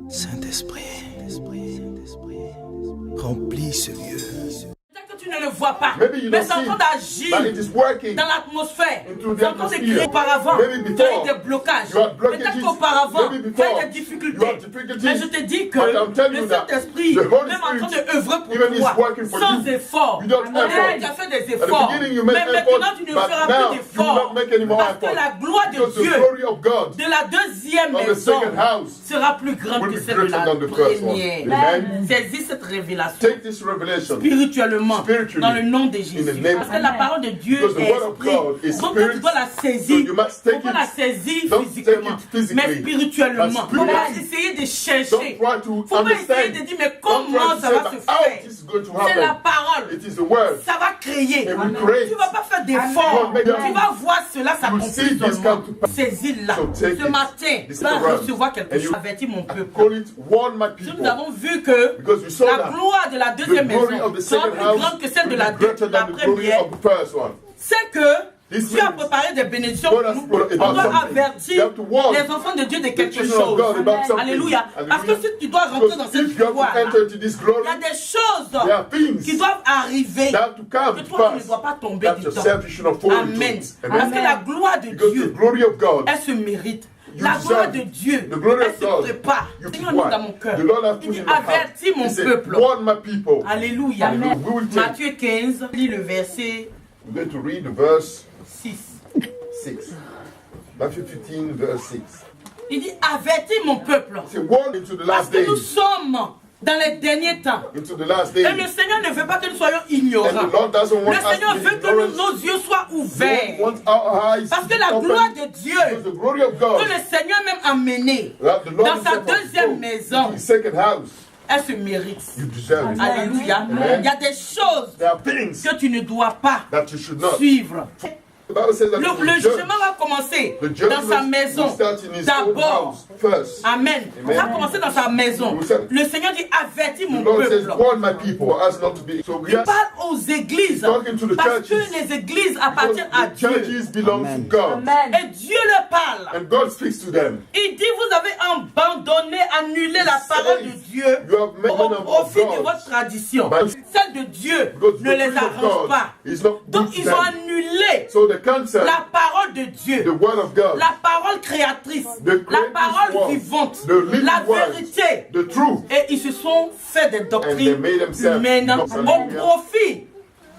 Saint-Esprit, remplis ce lieu. Tu ne le vois pas, Maybe you mais don't c'est en see train it, d'agir but it is working dans l'atmosphère. into the C'est en train de atmosphere. créer auparavant. Maybe Tu as eu before, des blocages. you had blockages. Peut-être qu'auparavant, Maybe tu as before, des you difficultés. had difficulties. Mais je te dis que But I'm telling le you that Saint-Esprit, the Holy même en train Spirit, d'œuvrer pour even is toi, working for sans you. effort. Without Au début, effort. tu as fait des At the efforts. beginning, you Mais made maintenant, effort, tu ne but feras now plus you will not d'efforts. make any more Parce que effort. la gloire de Because the Dieu, glory of God de la deuxième of the maison, second house sera plus grande will que be celle de greater la than the first one. première. Amen. Saisis cette révélation. Take this revelation Spirituellement, Spiritually, dans le nom de in Jésus. the name Parce que la parole de Dieu because the est word of esprit. God is Donc toi, tu spirit. dois la So saisir. you must Tu take ne peux pas la it. saisir Don't physiquement, take it physically, mais spirituellement. but Il ne faut pas spiritually. essayer de Don't chercher. try to Il ne faut pas essayer understand. de dire, mais Don't try comment to ça say va that se how faire. this is going to C'est la happen. parole. It is the word. Ça va créer. It will create. Tu ne vas pas faire d'efforts. Amen. Tu vas voir cela You will see s'accomplir this seulement. come to pass. Saisis-la. So take Ce it. matin, This tu vas is the word. recevoir quelque And chose. you Avertis mon peuple. Call it warn my Si nous people. avons vu que Because we saw la that gloire de la the deuxième glory maison of the sera second plus house grande que celle de will la be greater than the glory première, of the first one. c'est que This Dieu a means préparé des bénédictions God pour has nous. brought On about doit something. You avertir have to warn les enfants de Dieu de the quelque children of chose. God about something. Alléluia. Parce que si tu dois rentrer Because dans cette if you have gloire, to enter into this glory, il y a des choses there are things qui doivent arriver that have to come que to toi tu ne pass dois pas tomber that du yourself you should not fall into Amen. it. Parce que la gloire de Because the Dieu, glory of God, elle se mérite. You La gloire deserve de it. Dieu, The glory elle of se God, prépare. you Seigneur, nous dans mon cœur. The Lord has Il put dit, in my heart. avertis mon He said, peuple. warn my people. Alléluia. Amen. We will take. Matthieu 15, lis le verset We're going to read the verse 6. 6. Matthew 15, verse 6. Il dit, avertis mon peuple. He said, warn into the Parce last que nous days. sommes dans les derniers temps. Into the last Et days. le Seigneur ne veut pas que nous soyons And ignorants. the Lord doesn't Le want us Seigneur to be veut que ignorant. nos yeux soient He ouverts. wants our eyes Parce to que be la open. gloire de Because Dieu, the glory of God, que le Seigneur même a mené that the Lord dans sa himself has deuxième brought maison, into his second house, elle se mérite. you deserve it. Alléluia. Amen. Il y a des choses There are things que tu ne dois pas that you should not. suivre. The Bible says that Le the judge- jugement va commencer the dans sa judgment maison. will start in his own D'abord. house first. Amen. Amen. Ça va commencer dans sa maison. Le Seigneur dit, avertis The mon Lord says, peuple. warn my people for us not to be. So we Il are parle aux églises. talking to the Parce que churches. les églises appartiennent à The Dieu. churches belong to God. Et Dieu leur parle. And God speaks to them. Il dit, vous avez abandonné, annulé la parole de Dieu You have made au men of profit de God. votre tradition. But- Celle de Dieu Because ne the les will of arrange God pas. is not Donc good to ils ont them. annulé So they cancel la parole de Dieu, the word of God, la parole créatrice, The la creative parole word, vivante, the living la word, vérité. the truth. Et ils se sont fait des And they doctrines made themselves humaines doctrines. au profit.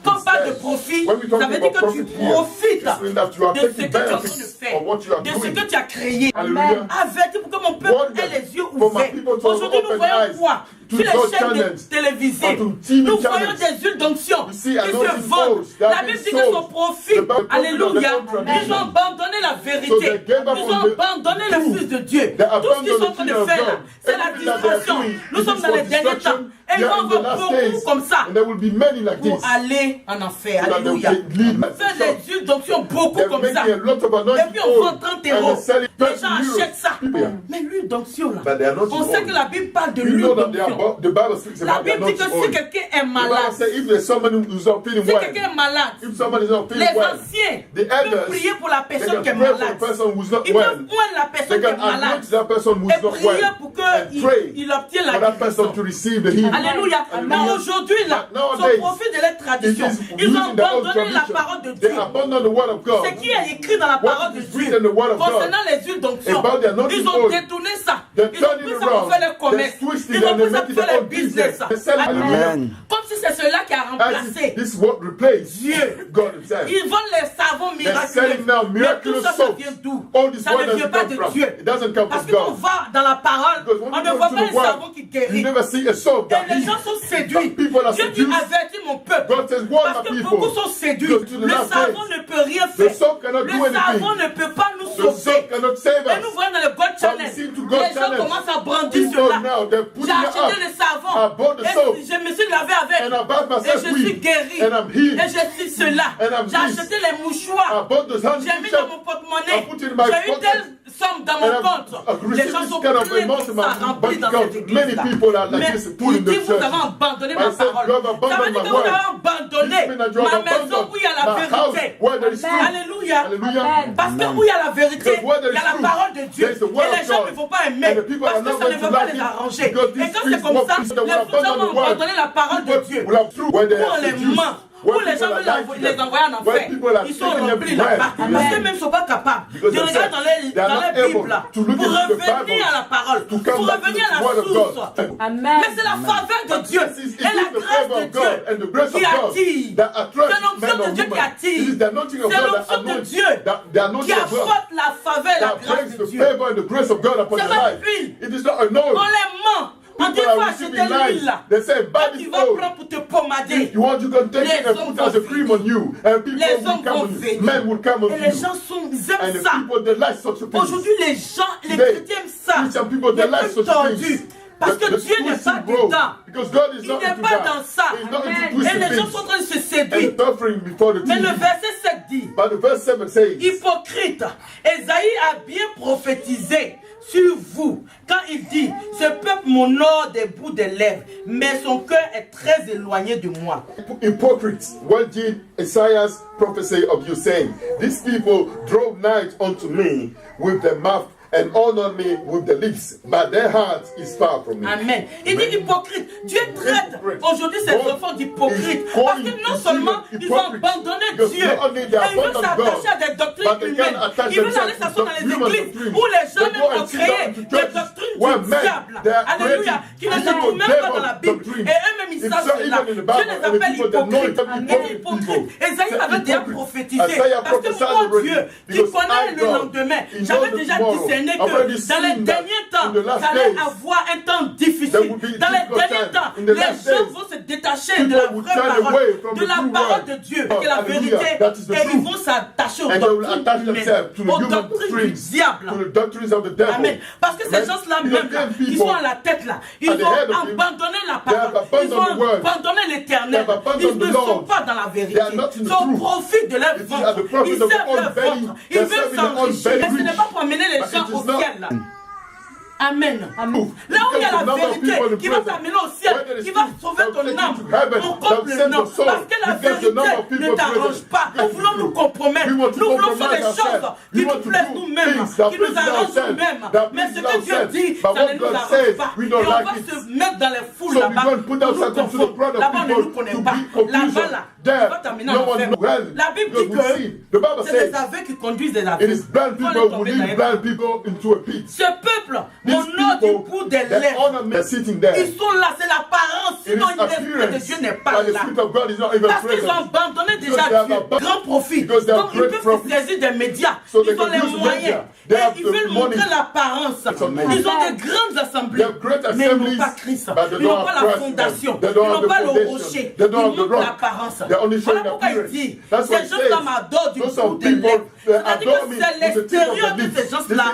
Quand on parle de profit, When we talk ça veut dire about que tu profit here, profites it means that you are de ce que taking tu es en train de benefits faire, of what you are de ce doing. que tu as créé. Hallelujah. Avertis pour que mon peuple Warn them ait les yeux for my ouverts. people to Aujourd'hui, nous open voyons eyes quoi? to Sur les God chaînes channels, télévisées, and to TV nous voyons channels. des huiles d'onction You see qui se anointing vendent. oils that La have Bible been dit que son sold. profit, The Bible alléluia, of their own ils ont tradition. abandonné la So vérité. they gave up Ils on ont the abandonné le truth. Fils de Dieu. They Tout ce qu'ils sont en abandoned train the de King of faire là, God. c'est la Everything that they are distraction. doing, Nous it sommes is dans for les derniers temps. distraction. Et il They va are y in the avoir last beaucoup days. comme ça And there will be many like pour this. aller en enfer. So that they Alléluia. will lead On fait des huiles d'onction beaucoup They're comme ça. making a lot of Et anointing puis on vend oil 30 and euros. they sell it Les 30 gens achètent ça. euros. Mais l'huile d'onction là, But they are not on sait oil. que la Bible parle de We l'huile know that they are d'onction. the Bible speaks La about the Bible dit que anointing si oil. quelqu'un est The Bible malade, says if there's someone who's not feeling si well, quelqu'un est malade, if someone is not feeling les well, anciens the peuvent elders, prier pour la they personne qui est can pray for malade. the person who's not Ils well. peuvent oindre la They personne qui est can anoint malade that person who's et not prier well pour and pray qu'il obtienne la for that person guérison. to receive the healing. Alléluia. Mais Hallelujah. aujourd'hui, là, But nowadays, son profit de leur It tradition. is Ils ont using the old abandonné la tradition. parole de They Dieu. abandon the word of God. Ce qui est écrit dans la parole de is Dieu written in the word of God concernant les huiles d'onction, about the anointing ils ont oil. détourné ça. They Ils ont turn it pris ça pour around. faire leur commerce. They twist it Ils ont and pris they ça make pour it faire their leur own business. business. They sell it. Amen. Comme si c'est cela qui a As if remplacé. this is what replaced Dieu. God himself. Ils vendent les savons They're selling now miraculeux. Mais tout miraculous ça, ça soaps. vient d'où? All this Ça word ne vient doesn't pas come de from. Dieu. It doesn't come Parce from que quand on God. va dans la parole, Because when on you ne go voit to pas the un word, savon qui you guérit. never see a soap that Et les heals. gens sont séduits. Some people are Dieu dit seduced. avertis mon peuple. God says, warn Parce my que beaucoup people. sont séduits. Go to the Le last savon days. ne peut rien The faire. soap cannot do Le savon anything. ne peut pas nous The sauver. soap cannot save Et nous us. voyons dans le God Channel, see to God les gens Channel. commencent à brandir People cela. now, they're putting J'ai it acheté up. le savon. I bought the Et soap. je me suis lavé avec. And I bought Et myself je suis weed. guéri. And I'm healed. Et j'ai fait cela. And I'm J'ai this. acheté les I mouchoirs. bought the J'ai mis dans mon handkerchief. porte-monnaie. I put it in my J'ai eu pocket. tel somme dans mon compte. Les gens sont pleins de ça, remplis dans cette église. Mais il dit, vous avez abandonné ma parole. Ça veut dire que vous avez abandonné ma maison où il y a la vérité. Alléluia. Parce que où il y a la vérité, il y a la parole de Dieu. Et les gens ne vont pas aimer parce que ça ne veut pas les arranger. Et quand c'est comme ça, les gens vont abandonner la parole de Dieu. Pour les mains. Où les gens veulent les envoyer en enfer, ils sont remplis là-bas. Parce qu'eux-mêmes ne sont pas capables de regarder dans les Bibles pour revenir à la parole, pour revenir à la source. Mais c'est la faveur de Dieu et la grâce de Dieu qui attire. C'est l'onction de Dieu qui attire. C'est l'onction de Dieu qui apporte la faveur et la grâce de Dieu. C'est pas l'huile. On les ment. On dit faut acheter l'huile là. Tu vas prendre pour te pommader. Les hommes vont venir. Et les gens aiment ça. Aujourd'hui les chrétiens aiment ça. Les plus tordus. Parce que Dieu n'est pas dedans. Il n'est pas dans ça. Et les gens sont en train de se séduire. Mais le verset 7 dit, hypocrite, Ésaïe a bien prophétisé sur vous quand il dit, ce peuple m'honore des bouts des lèvres, mais son cœur est très éloigné de moi. Hypocrites, what did Isaiah prophesy of you, saying, these people draw nigh unto me with their mouth and honor me with the lips, but their heart is far from me. Amen. Il dit hypocrite. Dieu traite aujourd'hui ces enfants d'hypocrites. Parce que non seulement ils ont abandonné Dieu, mais ils veulent s'attacher à des doctrines humaines. Ils veulent aller s'asseoir dans les églises où les gens même ont créé des doctrines du diable. Alléluia. Qui ne se trouvent même pas dans la Bible. Et eux-mêmes ils savent cela. Dieu les appelle hypocrites. Et hypocrites. Esaïe avait déjà prophétisé. Parce que mon Dieu, qui connaît le lendemain, j'avais déjà discerné que dans les derniers temps, ça allait avoir un temps difficile. Dans les derniers temps, les gens vont se détacher de la vraie parole, de la parole de Dieu, qui est la vérité, et ils vont s'attacher aux doctrines humaines, aux doctrines du diable. Amen. Parce que ces gens-là même, qui sont à la tête là, ils ont abandonné la parole, ils ont abandonné l'éternel, ils ne sont pas dans la vérité, ils ont profité de leur ventre, ils servent leur ventre, ils veulent s'enrichir, mais ce n'est pas pour amener les gens au ciel là. Amen. Là où il y a la vérité qui va t'amener au ciel, qui va sauver ton âme, on coupe le nom. Parce que la vérité ne t'arrange pas. Nous voulons nous compromettre. Nous voulons faire des choses qui nous plaisent nous-mêmes, qui nous arrangent nous-mêmes. Mais ce que Dieu dit, ça ne nous arrange pas. Et on va se mettre dans les foules là-bas. Là-bas, on ne nous connaît pas. Là-bas, là, on va t'amener en enfer. La Bible dit que c'est les aveugles qui conduisent les aveugles. Ce peuple, mon nom du bout des lèvres. Ils sont là, c'est l'apparence. Sinon, l'esprit de Dieu n'est pas là. Parce qu'ils ont abandonné déjà Dieu. Grand profit. Donc, ils peuvent se saisir des médias. Ils ont les moyens. Et ils veulent montrer l'apparence. Ils ont des grandes assemblées. Mais ils n'ont pas Christ. Ils n'ont pas la fondation. Ils n'ont pas le rocher. Ils montrent l'apparence. Voilà pourquoi il dit, ces gens-là m'adorent du bout des lèvres. C'est-à-dire que c'est l'extérieur de ces gens-là.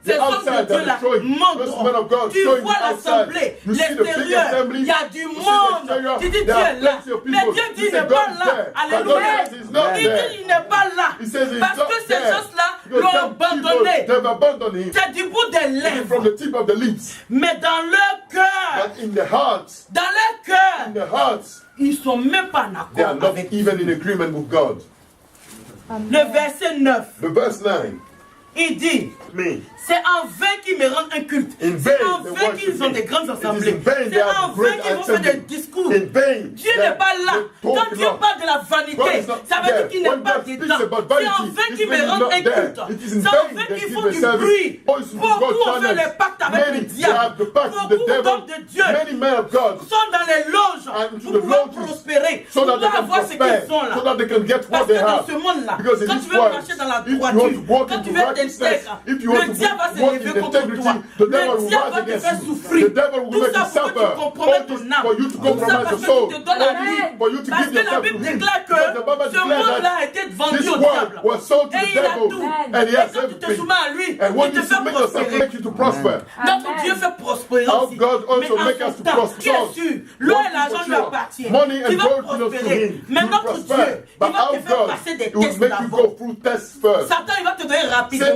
Ces hommes de Dieu là montrent. Tu vois l'assemblée, l'extérieur, il y a du monde. Tu dis Dieu est là. Mais Dieu dit il n'est pas là. Alléluia. Il dit il n'est pas là. Parce que ces gens-là l'ont abandonné. C'est du bout des lèvres. Mais dans leur cœur, ils ne sont même pas en accord avec Dieu. Le verset 9. Il dit, c'est en vain qu'ils me rendent un culte. C'est en vain qu'ils ont des grandes assemblées. C'est en vain qu'ils vont faire des discours. Dieu n'est pas là. Quand Dieu parle de la vanité, ça veut dire qu'il n'est pas dedans. C'est en vain qu'ils me rendent un culte. C'est en vain qu'ils font du bruit. Beaucoup ont fait les pactes avec le diable. Beaucoup d'hommes de Dieu sont dans les loges pour pouvoir prospérer, pour pouvoir avoir ce qu'ils ont là. Parce que dans ce monde-là, quand tu veux marcher dans la droiture, quand tu veux être intègre, le diable va se lever contre toi. Le diable va te faire souffrir. Tout ça pour que tu compromettes ton âme. Tout ça parce que tu te donnes à lui. Parce que la Bible déclare que ce monde-là a été vendu au diable. Et il a tout. Et quand tu te soumets à lui, il te fait prospérer. Notre Dier fait prospérer aussi. Mais en son temps, qui est sûr, l'eau et l'argent lui appartiennent. Il va prospérer. Mais notre Dieu, il va te faire passer des tests d'abord. Satan, il va te donner rapidement.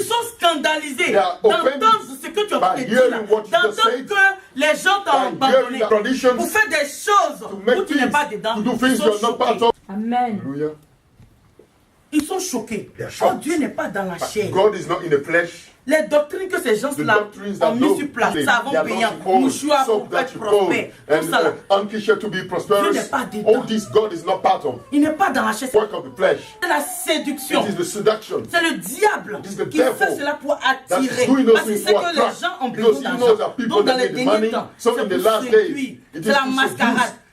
Ils sont scandalisés They are offended d'entendre ce que tu as by fait dire, hearing what you just d'entendre said, que les gens t'ont by abandonné hearing the conditions pour faire des choses to où make tu n'es things, pas dedans. to do Ils things sont you're not part choqués. of. Amen. Hallelujah. Ils sont choqués. They are Oh, shocked. Dieu n'est pas dans la chair. God is not in the flesh. Les doctrines que ces The gens-là doctrines that ont mis no sur place, they savon are payant, not called, mouchoir pour soap that être you prospère, call, tout ça là. and handkerchief to be Dieu prosperous. n'est pas dedans. All this God is not part of. Il n'est pas dans la chair. Work of the flesh. C'est la séduction. It is the seduction. C'est le diable It is the qui devil fait cela pour That's attirer. doing those Parce qu'il things sait to que les attract. gens ont Because besoin he knows that d'argent. people Donc dans that les need the derniers money, temps, so c'est in the pour last séduire. days, it C'est is la to mascarade.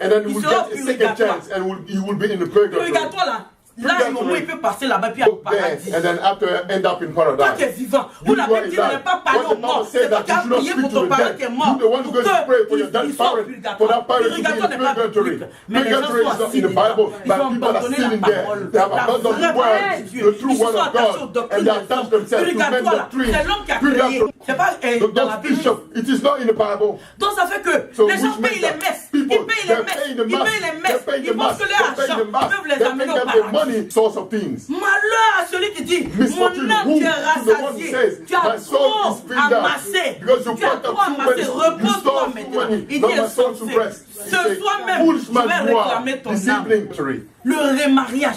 and then he il will sera au get a second purgatoire. chance, and he will be in the purgatory. Purgatoire là. Là, au moment où il peut passer là-bas, puis au Go there, paradis. and then after end up in Toi qui es paradise. vivant, où la Bible dit de ne pas parler aux morts. C'est toi qui as prié pour ton parent qui est mort. You're the one who goes to pray for your dead parent, for that parent to be in purgatory. Purgatory is not in the Bible, but people are still in there. They have abandoned the word, the true word of God, and they attach themselves to men doctrine. C'est l'homme qui a créé. C'est pas dans la Bible. It is not in the Bible. Donc ça fait que So les gens which payent means les that messes. people, Ils payent les they're messes. paying the Ils mass, payent les they're messes. paying the Ils pensent mass, que they're leur paying argent the mass, peuvent les they're amener paying au them the paradis. money source of things. Malheur à celui qui dit, mon Misfortune âme who tu es to the one who rassasié, says, tu as my soul is trop filled up amassé, because you tu as brought trop up too amassé, many, you repose-toi stole too maintenant. many, Il not dit my soul to rest. ce soir même, Foolish je vais man you are, réclamer ton âme. deceiving. Le remariage.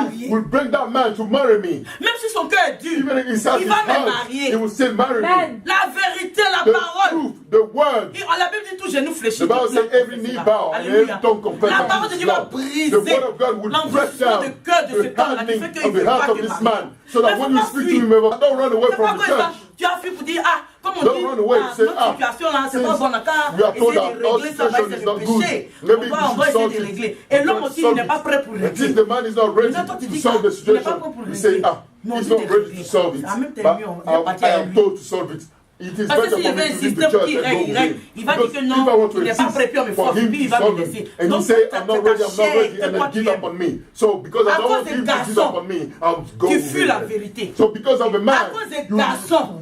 marier. will bring that man to marry me. Même si son cœur est dur, Even if il he's at his va me heart, marier. he will still marry me. La vérité, la The parole. truth, the word. La Bible dit tout genou fléchi. The Bible says every knee bow and every tongue confess La that parole de he Dieu is va Lord. briser The word of God will break down de cœur de ce the temps-là qui fait hardening qu'il of ne the veut heart pas of te this marier. man. So that Mais when you faut speak pas to him, don't run away C'est pas from the quoi ça? church. Tu as fui pour dire, comme on Don't dit, run away and say, notre situation là, c'est pas bon, we are told essayer that de our régler ça, va situation is essayer not de good. pécher. Maybe On va we should essayer solve de it. régler. Et l'homme aussi, il n'est pas prêt pour And if régler. the man is not ready Maintenant, tu to dis solve the qu'il n'est pas situation, prêt pour we régler. say, Mais on he's dit not de ready régler. to solve it. En même temps, But on va partir I à am lui. told to solve it. It is Parce que better s'il for veut me to leave insister the pour church qu'il and go règle, with il règle. him. Il va dire Because que if non, I want to il n'est pas insist prêt, puis on me for force, him puis il to va me solve laisser. it, and he Donc, say, I'm not ready, and c'est then toi give qui up on me. So because I À don't cause want des him to give garçons, up on me, I'll go tu with fuis la him. vérité. So because of a man, À cause des garçons,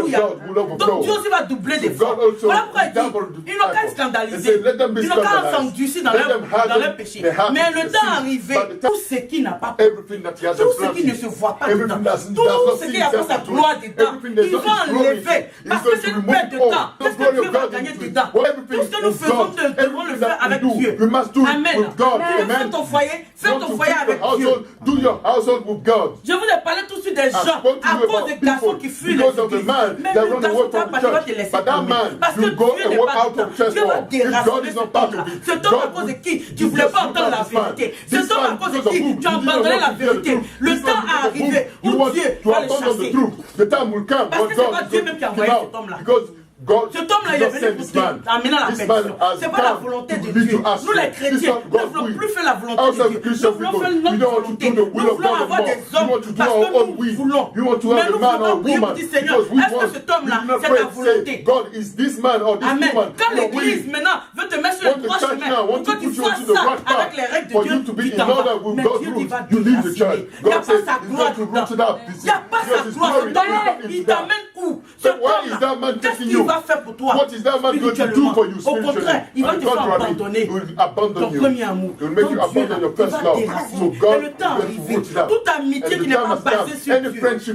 Alléluia. God will overflow. Donc Dieu aussi va doubler des So fois. God also Voilà pourquoi il double dit, the ils n'ont qu'à effort. scandaliser. He said, let them be Ils n'ont qu'à scandalized. s'endurcir dans Let them harden leur péché. their heart Mais to le the temps sin. arrivé, But the time- tout ce qui n'a pas Everything that he has tout ce planted, qui ne se voit pas everything dedans, does tout not ce see qui a pour sa himself to gloire it, dedans, everything that il God va is glory, enlever. he's Parce going que to c'est une remove perte de all. temps. The Qu'est-ce que glory Dieu of va God gagner into it. dedans? Well, everything Tout ce que nous with faisons, God, nous devons le everything faire that we avec do, Dieu. we must do it Amen. with God. you're a man, faire ton foyer avec Dieu. do your household with God. Je vous ai parlé tout de suite des gens à cause des garçons qui fuient les églises. Mais le garçon ne va pas te laisser tomber. Parce que Dieu n'est pas dedans. Dieu va déraciner cet homme-là. Cet homme à cause de qui tu ne voulais pas entendre la vérité. Cet homme à cause de qui tu as abandonné la vérité. Le temps a arrivé où Dieu va le chasser. Parce que ce n'est pas Dieu même qui a envoyé cet homme-là. Cet homme-là, il est venu pour amener la perdition. Ce n'est pas la volonté de Dieu. Nous, les chrétiens, nous ne voulons plus faire la volonté de Dieu. Nous voulons faire notre volonté. Nous voulons avoir des hommes parce que nous voulons. Mais nous ne voulons pas prier pour dire, Seigneur, est-ce que cet homme-là, c'est ta volonté? Amen. Quand l'Église, maintenant, veut te mettre sur le droit chemin, pour que tu fasses ça avec les règles de Dieu, tu t'en vas. Mais Dieu, il va te déraciner. Il n'y a pas sa gloire dedans. Il n'y a pas sa gloire dedans. Il t'amène où? Cet homme-là, qu'est-ce qu'il va faire pour toi? Spirituellement. Au contraire, il va te faire abandonner ton premier amour. Donc Dieu va déraciner. Et le temps arrivé, toute amitié qui n'est pas basée sur Dieu,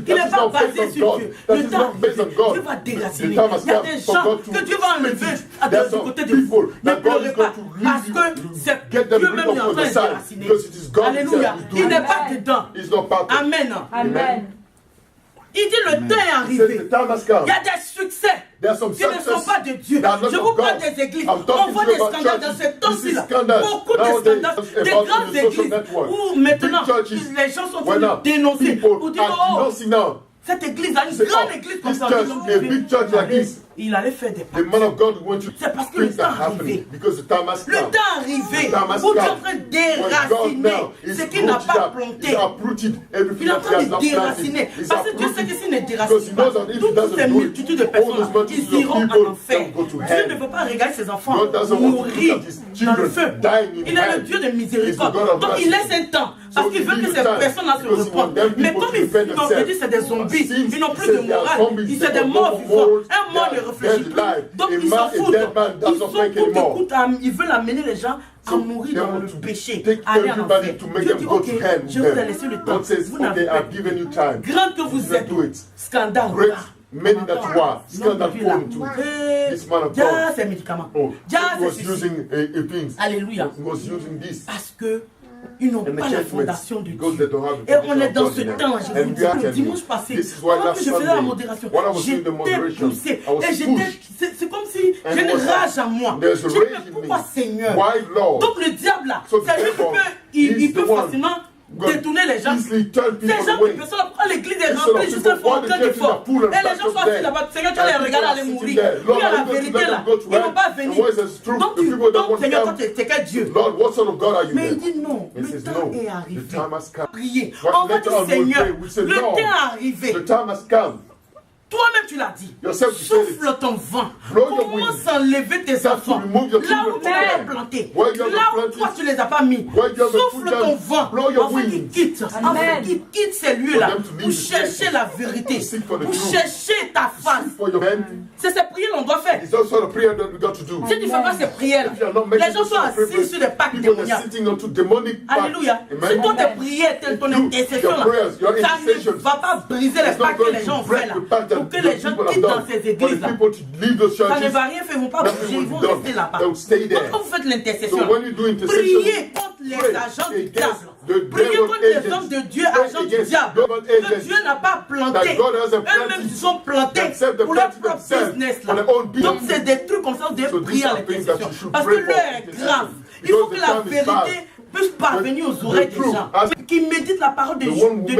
qui n'est pas basée sur Dieu, le temps arrivé, Dieu va déraciner. Il y a des gens que Dieu va enlever du côté de vous. Ne pleurez pas, parce que c'est Dieu-même qui est en train de déraciner. Alléluia. Il n'est pas dedans. Amen. Amen. Il dit le temps est arrivé. Il y a des succès qui ne sont pas de Dieu. Je vous parle des églises. On voit des scandales dans ce temps-ci-là. Beaucoup de scandales. Des grandes églises où maintenant les gens sont venus dénoncer pour dire oh, cette église-là, une grande église comme ça. Il allait faire des pas. C'est parce que le temps est arrivé. Le temps est arrivé. Où tu es en train de déraciner ce qu'il n'a pas planté. Il est en train de déraciner. Parce que Dieu sait que s'il ne déracine pas, toutes ces multitudes de personnes, ils iront en enfer. Dieu ne veut pas regarder ses enfants mourir dans le feu. Il est le Dieu de miséricorde. Donc il laisse un temps. Parce qu'il veut que ces personnes-là se reprennent. Mais comme il dit c'est des zombies, ils n'ont plus de morale. Ils sont des morts vivants. Un mort ne réfléchit plus. Donc ils s'en foutent. Ils s'en foutent. Ils veulent amener les gens à mourir dans le péché, aller en enfer. Dieu dit, ok, je vous ai laissé le temps. Vous n'avez pas. Grand que vous êtes, scandale. Many that you are, scandal prone to this man of God. Ces médicaments. Was using things. Alléluia. Was using this. Parce que ils n'ont pas la fondation de Dieu. Et on est dans ce temps, je vous dis, le dimanche passé, pendant que je faisais la modération, j'étais poussé. Et c'est comme si j'ai une rage en moi. Je dis, mais pourquoi Seigneur? Donc le diable là, c'est lui qui peut facilement détourner les gens. Ces gens qui peuvent pourquoi l'église est remplie jusqu'à fond de fort. Et les gens sont assis là-bas. Seigneur, tu vas les regarder aller mourir. Il y a la vérité là. Ils ne vont pas venir. Donc Seigneur, toi, tu es quel Dieu? Mais il dit non. Le temps est arrivé. Priez. On va dire Seigneur, le temps est arrivé. Toi-même tu l'as dit. Souffle ton vent. Commence à enlever tes enfants. Là où tu les as plantés. Là où toi tu les as pas mis. Souffle ton vent. Afin qu'ils quittent. Afin qu'ils quittent ces lieux-là. Pour chercher la vérité. Pour chercher ta face. C'est ces prières qu'on doit faire. Si tu ne fais pas ces prières-là, les gens sont assis sur des pactes démoniaques. Alléluia. Si toi tes prières, ton intercession-là, ça ne va pas briser les pactes que les gens ont fait là. Pour que les gens quittent dans ces églises-là. Ça ne va rien faire, ils ne vont pas bouger, ils vont rester là-bas. Donc quand vous faites l'intercession, priez contre les agents du diable. Priez contre les hommes de Dieu, agents du diable. Que Dieu n'a pas planté. Eux-mêmes ils sont plantés pour leur propre business là. Donc c'est des trucs comme ça, vous devez prier à l'intercession. Parce que l'heure est grave. Il faut que la vérité puisse parvenir aux oreilles des gens qui méditent la parole de Dieu nuit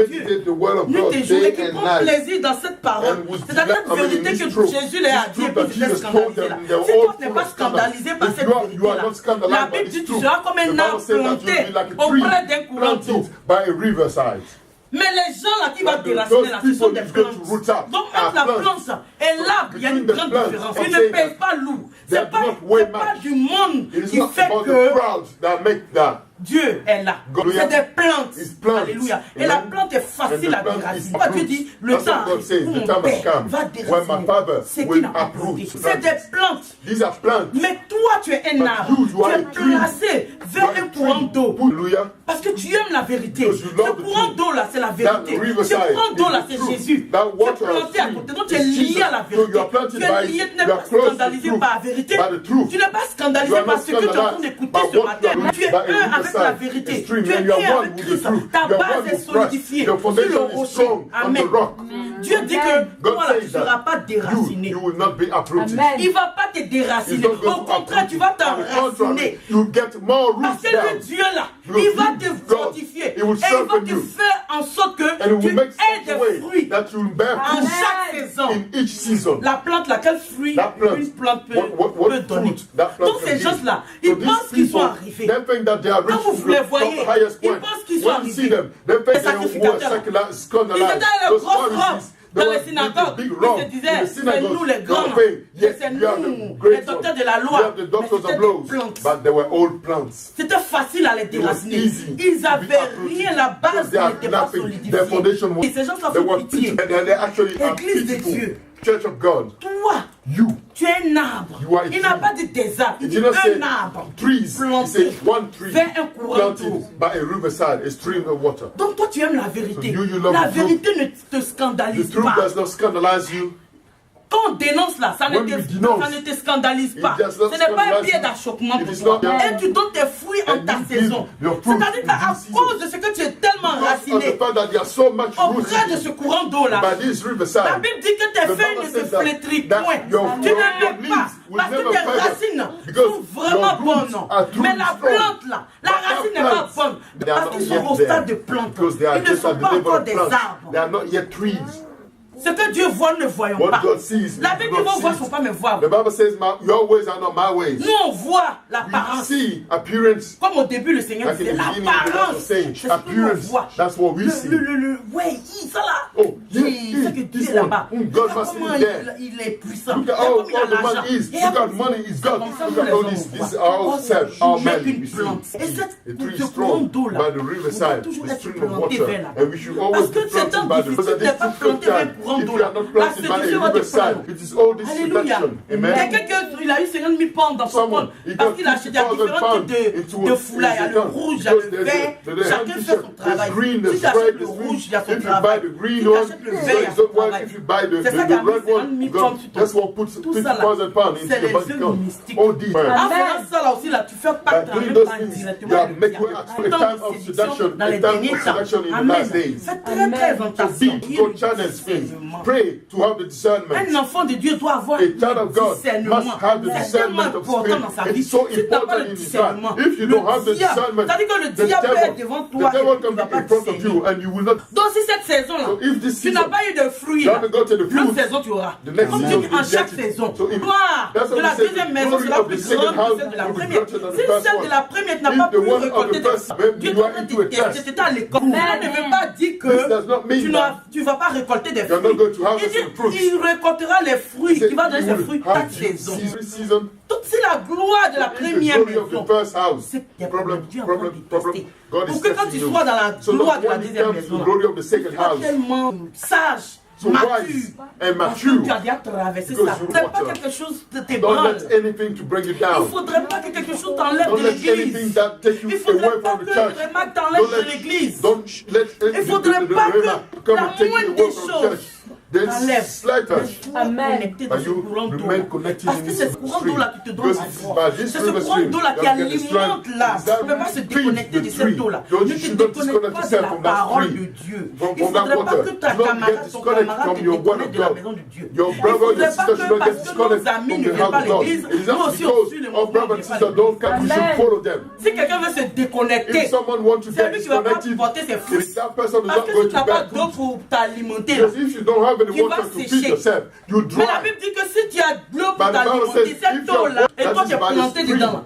et jour et qui prennent plaisir dans cette parole. C'est dans cette vérité que Jésus leur a dit et puis je t'ai scandalisé là. Si toi tu n'es pas scandalisé par cette vérité-là, la Bible dit que tu seras comme un arbre planté auprès d'un courant d'eau. Mais les gens là qui vont déraciner là, ce sont des plantes. Donc entre la plante et l'arbre, il y a une grande différence. Ils ne pèsent pas lourd. C'est pas du monde qui fait que Dieu est là. C'est des plantes. Alléluia. Et la plante est facile à déraciner. Dieu dit, le temps arrive où mon Père va déraciner ce qui n'a pas planté. C'est des plantes. Mais toi, tu es un arbre. Tu es placé vers un courant d'eau. Parce que tu aimes la vérité. Ce courant d'eau là, c'est la vérité. Ce courant d'eau là, c'est Jésus. Tu es planté à côté. Donc tu es lié à la vérité. Tu es lié, tu n'es pas scandalisé par la vérité. Tu n'es pas scandalisé par ce que tu es en train d'écouter ce matin. Tu es un avec la vérité. Tu es né avec Christ. Ta base est solidifiée sur le rocher. Amen. Dieu dit que toi là, tu ne seras pas déraciné. Il ne va pas te déraciner. Au contraire, tu vas t'enraciner. Parce que le Dieu là, il va te fortifier. Et il va te faire en sorte que tu aies des fruits en chaque saison. La plante là, quel fruit une plante peut donner. Donc ces gens-là, ils pensent qu'ils sont arrivés. Quand vous les voyez, ils pensent qu'ils sont arrivés. Les sacrificateurs, ils étaient les grosses robes dans les synagogues. Ils se disaient, c'est nous les grands, c'est nous les docteurs de la loi. C'était facile à les déraciner. Ils n'avaient rien, la base n'était pas solidifiée. Et ces gens sont pitié. Église de Dieu. Church of God. Toi, tu es un arbre. Il n'a pas dit des arbres. Il dit un arbre. Planté. Fais un courant d'eau. Donc toi, tu aimes la vérité. La vérité ne te scandalise pas. Quand on dénonce là, ça ne te scandalise pas. Ce n'est pas un pied d'achoppement pour toi. Et tu donnes tes fruits en ta saison. C'est-à-dire qu'à cause de ce que tu es tellement raciné, auprès de ce courant d'eau là, la Bible dit que tes feuilles ne se flétrissent point. Tu ne mets pas. Parce que tes racines sont vraiment bonnes. Mais la plante là, la racine n'est pas bonne. Parce qu'ils sont au stade de plante. Ils ne sont pas encore des arbres. Ce que Dieu voit, nous ne voyons pas. La Bible dit vos voies ne sont pas mes voies. The Bible says, your ways are not my ways. Nous, on voit l'apparence. Comme au début, le Seigneur disait l'apparence. C'est ce qu'on voit. That's what we see. Ouais, ça là. Oh, c'est que Dieu est là-bas. Comment il est puissant. Look at all the money is. Look at money is God. Look at all this. This is our self, our man. Et ce courant d'eau là, on doit toujours être planté vers là. Parce que c'est un difficile de pas planter vers courant d'eau là. La séduction va te prendre. Alléluia. Quelqu'un il a eu 50 000 pounds dans son compte parce qu'il a acheté différents types de foulards. Il y a le rouge, il y a le vert. Chacun fait son travail. Si tu achètes le rouge, il y a son travail. Si tu achètes le vert, il y a son travail. C'est ça qui a mis 50 000 pounds sur ton compte. Tout ça là, c'est les œuvres mystiques. En faisant ça là aussi, là, tu fais pas de travail directement. Dans les derniers temps. Amen. Faites très attention. Pray to have the discernment. Un enfant de Dieu doit avoir le discernement. C'est tellement important dans sa vie. Si tu n'as pas le discernement, c'est-à-dire que le diable est devant toi et il ne va pas discerner. Donc si cette saison-là, tu n'as pas eu de fruits, l'autre saison tu auras. Comme tu dis en chaque saison, gloire de la deuxième maison sera plus grande que celle de la première. Si celle de la première n'a pas pu récolter des fruits, Dieu doit te tester. C'était à l'école. Ça ne veut pas dire que tu ne vas pas récolter des fruits. Il récoltera les fruits, qui va donner ses fruits chaque saison. Donc c'est la gloire de la première maison. C'est Dieu a testé. Pour que quand tu sois dans la gloire de la deuxième maison, tu sois tellement sage, mature. Tu as déjà traversé ça. Ce n'est pas quelque chose de t'ébranle. Il ne faudrait pas que quelque chose t'enlève de l'église. Il ne faudrait pas que le remarque t'enlève de l'église. Il ne faudrait pas que la moindre des choses connecté dans ce courant d'eau. Parce que c'est ce courant d'eau là qui te donne la foi. C'est ce courant d'eau là qui alimente là. Tu ne peux pas se déconnecter de cette eau là. Ne te déconnecte pas de la parole de Dieu. Il ne faudrait pas que ta camarade, ton camarade te déconnecte de la maison de Dieu. Il ne faudrait pas que parce que nos amis ne viennent pas à l'église, nous aussi on suit le mouvement de l'église. Si quelqu'un veut se déconnecter, c'est lui qui ne va pas porter ses fruits. Parce que si tu n'as pas d'eau pour t'alimenter, tu vas sécher. Mais la Bible dit que si tu as de l'eau pour t'alimenter, cette eau-là, et toi tu es planté dedans,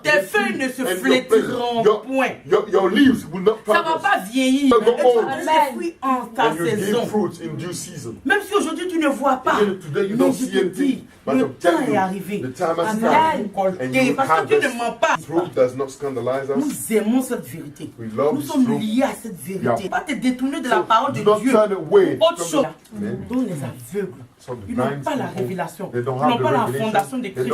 tes feuilles ne se flétriront point. Ça ne va pas vieillir. Et tu vas donner des fruits en ta saison. Même si aujourd'hui tu ne vois pas, mais je te dis, le temps est arrivé. Amen. Parce que Dieu ne ment pas. Nous aimons cette vérité. Nous sommes liés à cette vérité. Il ne faut pas te détourner de la parole de Dieu. Autre chose, nous les aveugles. Ils n'ont pas la révélation. Ils n'ont pas la fondation de Christ.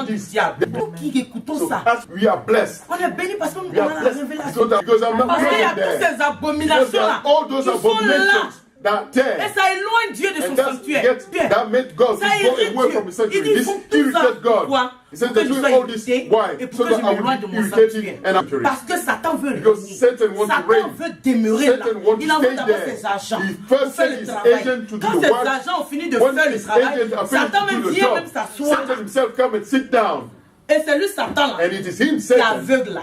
enseignements du diable. Nous qui écoutons So ça, as we are blessed. on est bénis parce qu'on We a are la blessed révélation. because I'm not Parce qu'il y a going toutes there. ces abominations-là All those qui sont là. abominations that Et tear. ça éloigne Dieu de son And that's sanctuaire. Bien. that made God Ça to go irrite away from Dieu. his sanctuary. Il dit, ils This font tout ça. irritated God. Pourquoi? He said Pour they're que je doing sois all this. irrité Why? et pour So que that je I m'éloigne de will mon be irritated sanctuaire. and I'm Parce que Satan veut Because régner. Satan wants to Satan reign. veut demeurer là. Satan wants Il to envoie stay d'abord there. ses agents He pour first faire sent le his travail. agent to do Quand the ses work. agents ont fini de When faire le his travail, agent are Satan finished même to do the vient même job, s'asseoir. Satan himself come and sit down. Et c'est lui Satan là And it is him, qui Satan, aveugle là.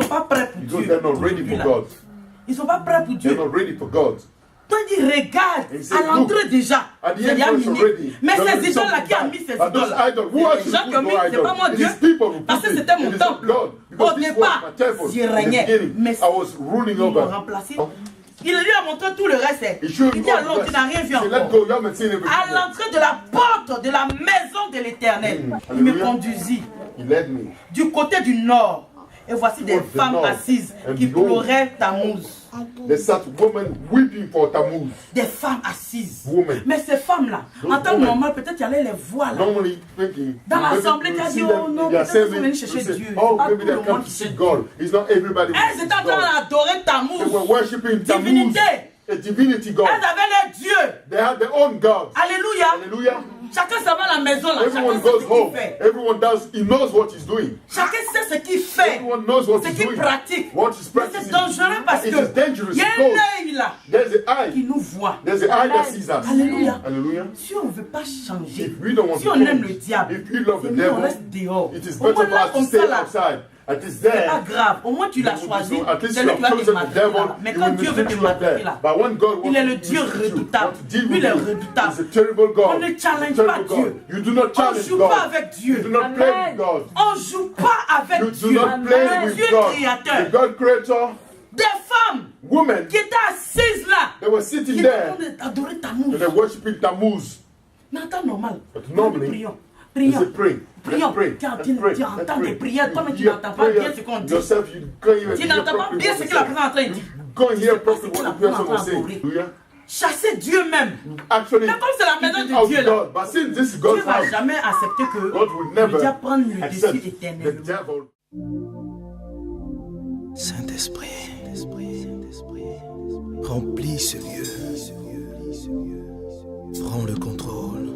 sont pas prêts pour Because Dieu. they're not ready for God. Ils sont pas prêts pour They're Dieu. not ready for God. Toi, dis, regarde, And he said, à l'entrée look, déjà, at the il y a entrance mis. already, Mais there ces is idoles-là something qui ont bad. mis ces But those idoles-là, idols, who les gens qui ont mis, c'est pas moi It Dieu, is people who parce put que it. c'était It mon is not temple. God. Because Au this was départ, my temple. j'y In the régnais. beginning, Mais I was ruling ils m'ont over. remplacé. Il lui a montré tout le reste. He showed Il me dit all alors, the tu rest. n'as rien vu He said, let encore. go, you haven't seen everything À yet. l'entrée de la porte de la maison de l'Éternel, il me Hallelujah. conduisit He led me. du côté du nord. Et voici des Towards the femmes north. assises And qui behold, pleuraient Tammuz. There sat women weeping for Tammuz. Des femmes assises. Women. Mais ces femmes-là, Those en temps women. normal, peut-être il y allait les voir là. Normally thinking, Dans maybe l'assemblée, you tu as see dit, them oh in non, the peut-être qu'ils sont assembly, venus you chercher say, Dieu. oh, C'est pas maybe tout they le come monde to qui see sait God. It's not everybody who Elles sees étaient en train God. d'adorer Tammuz. They were worshiping Tammuz, Divinité. a divinity God. Elles avaient leur Dieu. They had their own God. Alléluia. Hallelujah. Chacun s'en va à la maison là. Everyone Chacun sait goes ce home. qu'il fait. Everyone does. He knows what he's doing. Chacun sait ce qu'il fait. Everyone knows what Ce he's qu'il doing. pratique. What he's Mais practicing. c'est dangereux parce It que is dangerous il y a un because œil là there's an qui eye. nous voit. There's an eye that sees us. Alléluia. Hallelujah. Si on ne veut pas changer, If we don't want si to on aime le change, diable, if we love c'est the mieux on devil, reste dehors. it is Au moins better for là, us to comme stay ça là, outside. At least c'est there, pas grave. Au moins tu l'as choisi. at least C'est you lui qui va have te chosen the mater devil. là. Mais He quand will Dieu veut mistreat te you mater there. là, But when God il est wants le to Dieu mistreat you, redoutable. want to deal Lui, with il est you, redoutable. he's a terrible God. On ne challenge He's a pas terrible Dieu. God. You do not On challenge joue God. pas avec Dieu. You do not play with God. On joue pas avec You do Dieu. not play Le with Dieu God. créateur. The God creator, Des femmes women, qui étaient assises là, they were qui sitting étaient en there train d'adorer ta and mouche. they're worshiping Tammuz. Mais en temps normal, normally, prions. They Prions. say pray. Prions. Let's pray. Tu Let's pray. tu entends des prières, toi mais tu You n'entends pas hear bien ce qu'on dit. yourself, you can't even Tu hear n'entends pas properly bien what ce they que la say. personne est en train de dire. You can't hear properly ce que what la the personne person est en was train saying. d'adorer. Hallelujah. Chasser Dieu même. Actually, Mais comme c'est la maison keeping de out Dieu là, God, but since this is Dieu God's ne va house, jamais accepter que God will le never diable prenne le dessus accept the éternellement. devil. Saint-Esprit, remplis ce lieu. Prends le contrôle.